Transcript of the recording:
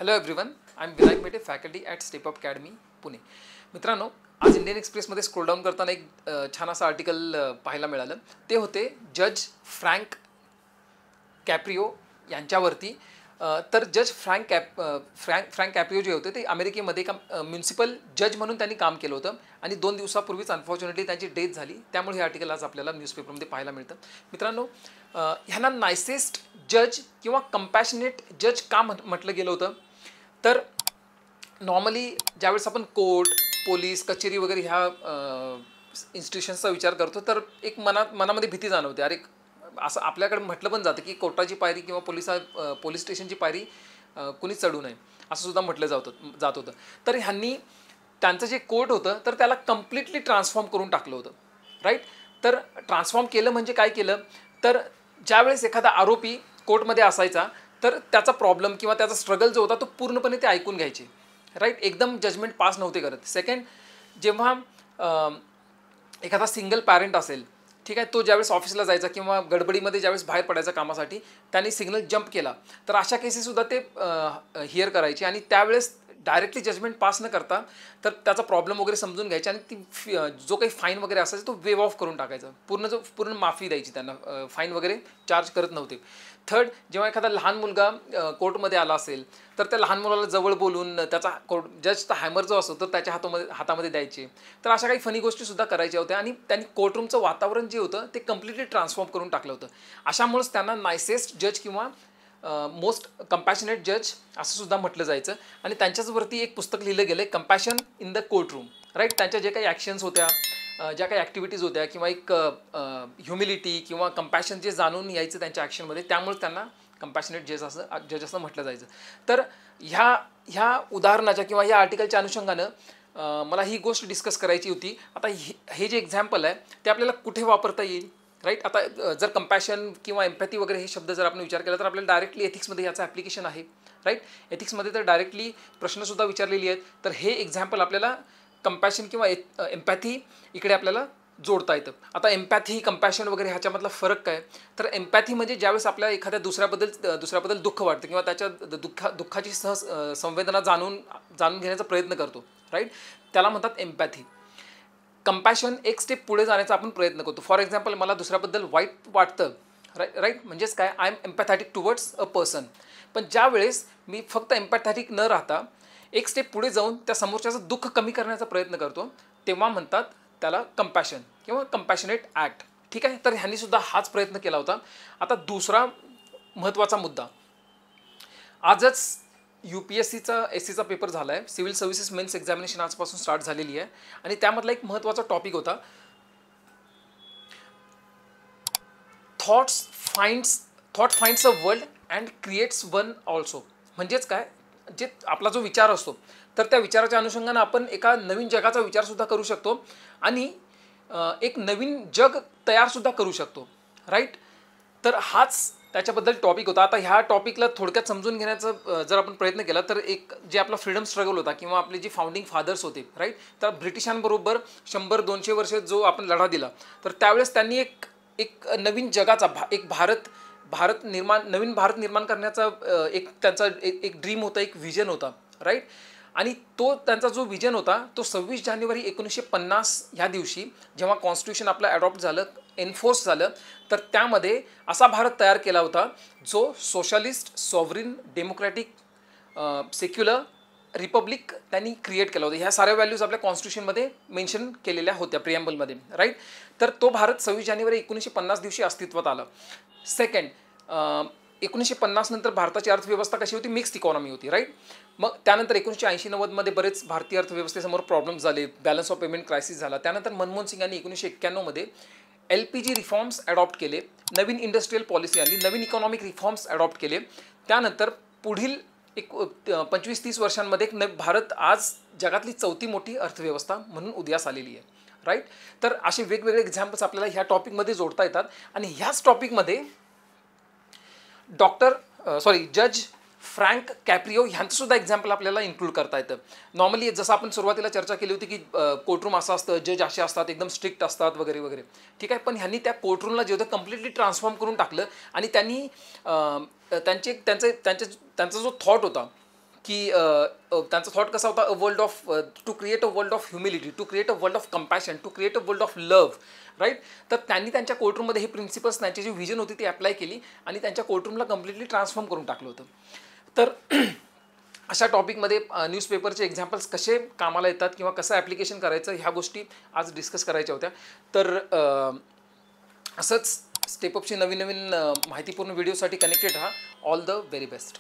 Hello everyone, I am Vinayak Mete, faculty at step up academy Pune. मित्रांनो, आज Indian एक्सप्रेसमध्ये scroll down करताना एक छान असं आर्टिकल पाहायला मिळालं. ते होते जज फ्रँक कॅप्रिओ यांच्यावरती. तर जज फ्रँक कॅप्रिओ जे होते ते अमेरिकेमध्ये एका म्युन्सिपल जज म्हणून त्यांनी काम केलं होतं आणि 2 दिवसापूर्वीच अनफॉर्च्युनेटली त्यांची डेथ झाली. त्यामुळे हे आर्टिकल आज आपल्याला न्यूजपेपरमध्ये पाहायला मिळतं. मित्रांनो, ह्यांना नायसेस्ट जज किंवा कंपॅशनेट जज का म्हटलं गेलं होतं? तर नॉर्मली ज्यावेळेस आपण कोर्ट, पोलीस, कचेरी वगैरे ह्या इन्स्टिट्यूशन्सचा विचार करतो तर एक मनामध्ये भीती जाणवते. अरे, असं आपल्याकडे म्हटलं पण जातं की कोर्टाची पायरी किंवा पोलीस स्टेशनची पायरी कुणी चढू नये, असं सुद्धा म्हटलं जात होतं. तर ह्यांनी त्यांचं जे कोर्ट होतं तर त्याला कम्प्लिटली ट्रान्सफॉर्म करून टाकलं होतं, राईट. तर ट्रान्सफॉर्म केलं म्हणजे काय केलं? तर ज्यावेळेस एखादा आरोपी कोर्टमध्ये असायचा तर त्याचा प्रॉब्लेम किंवा त्याचा स्ट्रगल जो होता तो पूर्णपणे ते ऐकून घ्यायचे, राईट. एकदम जजमेंट पास नव्हते करत. सेकंड, जेव्हा एखादा सिंगल पॅरेंट असेल, ठीक आहे, तो ज्यावेळेस ऑफिसला जायचा किंवा गडबडीमध्ये ज्यावेळेस बाहेर पडायचा कामासाठी, त्यांनी सिग्नल जंप केला तर अशा केसेससुद्धा ते हिअर करायचे आणि त्यावेळेस डायरेक्टली जजमेंट पास न करता तर त्याचा प्रॉब्लेम वगैरे समजून घ्यायचे आणि ती जो काही फाईन वगैरे असायचा तो वेव ऑफ करून टाकायचा. पूर्ण माफी द्यायची त्यांना, फाईन वगैरे चार्ज करत नव्हते. थर्ड, जेव्हा एखादा लहान मुलगा कोर्टमध्ये आला असेल तर त्या लहान मुलाला जवळ बोलून त्याचा जजचा हॅमर जो असतो तर त्याच्या हातामध्ये द्यायचे. तर अशा काही फनी गोष्टीसुद्धा करायच्या होत्या आणि त्यांनी कोर्टरूमचं वातावरण जे होतं ते कम्प्लिटली ट्रान्सफॉर्म करून टाकलं होतं. अशामुळेच त्यांना नायसेस्ट जज किंवा मोस्ट कंपॅशनेट जज असं सुद्धा म्हटलं जायचं. आणि त्यांच्याचवरती एक पुस्तक लिहिलं गेलं आहे, compassion in the courtroom, right. त्यांच्या जे काही ॲक्शन्स होत्या, ज्या काही ॲक्टिव्हिटीज होत्या किंवा एक ह्युमिलिटी किंवा कंपॅशन जे जाणून यायचं त्यांच्या ॲक्शनमध्ये, त्यामुळे त्यांना कंपॅशनेट जज असं म्हटलं जायचं. तर ह्या उदाहरणाच्या किंवा या आर्टिकलच्या अनुषंगानं मला ही गोष्ट डिस्कस करायची होती. आता हे जे एक्झाम्पल आहे ते आपल्याला कुठे वापरता येईल, राईट. आता जर कंपॅशन किंवा एम्पॅथी वगैरे हे शब्द जर आपण विचार केला तर आपल्याला डायरेक्टली एथिक्समध्ये याचं ॲप्लिकेशन आहे, राईट. एथिक्समध्ये तर डायरेक्टली प्रश्नसुद्धा विचारलेली आहेत. तर हे एक्झाम्पल आपल्याला कंपॅशन किंवा एम्पॅथी इकडे आपल्याला जोडता येतं. आता एम्पॅथी, कंपॅशन वगैरे ह्याच्यामधला फरक काय? तर एम्पॅथी म्हणजे ज्यावेळेस आपल्या एखाद्या दुसऱ्याबद्दल दुःख वाटतं किंवा त्याच्या दुःखाची संवेदना जाणून घेण्याचा प्रयत्न करतो, राईट. त्याला म्हणतात एम्पॅथी. कंपॅशन एक स्टेप पुढे जाण्याचा आपण प्रयत्न करतो. फॉर एक्झाम्पल, मला दुसऱ्याबद्दल वाईट वाटतं, राईट. म्हणजेच काय, I am empathetic towards a person. पण ज्यावेळेस मी फक्त एम्पॅथॅटिक न राहता एक स्टेप पुढे जाऊन त्या समोरच्याचं दुःख कमी करण्याचा प्रयत्न करतो, तेव्हा म्हणतात त्याला कंपॅशन किंवा कंपॅशनेट ॲक्ट, ठीक आहे. तर ह्यांनी सुद्धा हाच प्रयत्न केला होता. आता दुसरा महत्त्वाचा मुद्दा, आजच UPSCचा SCचा पेपर झाला आहे. सिव्हिल सर्व्हिसेस मेन्स एक्झामिनेशन आजपासून स्टार्ट झालेली आहे आणि त्यामधला एक महत्त्वाचा टॉपिक होता, thought finds a world and creates one also. म्हणजेच काय, जे आपला जो विचार असतो तर त्या विचाराच्या अनुषंगानं आपण एका नवीन जगाचा विचारसुद्धा करू शकतो आणि एक नवीन जग तयारसुद्धा करू शकतो, राईट. तर हाच त्याच्याबद्दल टॉपिक होता. आता ह्या टॉपिकला थोडक्यात समजून घेण्याचा जर आपण प्रयत्न केला तर एक जे आपला फ्रीडम स्ट्रगल होता किंवा आपले जे फाउंडिंग फादर्स होते, राईट. तर ब्रिटिशांबरोबर 100-200 वर्ष जो आपण लढा दिला तर त्यावेळेस त्यांनी एक नवीन जगाचा नवीन भारत निर्माण करण्याचा एक त्यांचा एक ड्रीम होता, एक व्हिजन होता, राईट. आणि तो त्यांचा जो व्हिजन होता तो 26 जानेवारी 1950 ह्या दिवशी जेव्हा कॉन्स्टिट्यूशन आपलं ॲडॉप्ट झालं, एन्फोर्स झालं, तर त्यामध्ये असा भारत तयार केला होता जो सोशलिस्ट, सॉव्हरिन, डेमोक्रॅटिक, सेक्युलर रिपब्लिक त्यांनी क्रिएट केला होता. ह्या साऱ्या व्हॅल्यूज आपल्या कॉन्स्टिट्यूशनमध्ये मेन्शन केलेल्या होत्या प्रिएम्बलमध्ये, राईट. तर तो भारत 26 जानेवारी 1950 दिवशी अस्तित्वात आला. सेकंड, 1950 नंतर भारताची अर्थव्यवस्था कशी होती? मिक्स्ड इकॉनॉमी होती, राईट. मग त्यानंतर 1980-90मध्ये बरेच भारतीय अर्थव्यवस्थेसमोर प्रॉब्लेम्स झाले, बॅलन्स ऑफ पेमेंट क्रायसिस झाला. त्यानंतर मनमोहन सिंग यांनी 1991मध्ये LPG रिफॉर्म्स ॲडॉप्ट केले, नवीन इंडस्ट्रियल पॉलिसी आणली, नवीन इकॉनॉमिक रिफॉर्म्स ॲडॉप्ट केले. त्यानंतर पुढील एक 25-30 वर्षांमध्ये भारत आज जगातली 4थी मोठी अर्थव्यवस्था म्हणून उदयास आलेली आहे, राईट. तर असे वेगवेगळे एक्झाम्पल्स आपल्याला ह्या टॉपिकमध्ये जोडता येतात आणि ह्याच टॉपिकमध्ये जज फ्रँक कॅप्रिओ ह्यांचंसुद्धा एक्झाम्पल आपल्याला इन्क्लूड करता येतं. नॉर्मली जसं आपण सुरुवातीला चर्चा केली होती की कोर्टरूम असं असतं, जज असे असतात, एकदम स्ट्रिक्ट असतात वगैरे वगैरे, ठीक आहे. पण ह्यांनी त्या कोर्टरूमला जे होतं कम्प्लिटली ट्रान्सफॉर्म करून टाकलं आणि त्यांनी त्यांचा जो थॉट होता की त्यांचा थॉट कसा होता, a world of to create a world of humility, to create a world of compassion, to create a world of love, right. तर त्यांनी त्यांच्या कोर्टरूममध्ये हे प्रिन्सिपल्स, त्यांची जी व्हिजन होती ती अप्लाय केली आणि त्यांच्या कोर्टरूमला कम्प्लिटली ट्रान्सफॉर्म करून टाकलं होतं. तर अशा टॉपिकमध्ये न्यूजपेपरचे एक्झाम्पल्स कसे कामाला येतात किंवा कसं ॲप्लिकेशन करायचं ह्या गोष्टी आज डिस्कस करायच्या होत्या. तर असंच स्टेपअपची नवीन नवीन माहितीपूर्ण व्हिडिओसाठी कनेक्टेड राहा. All the very best.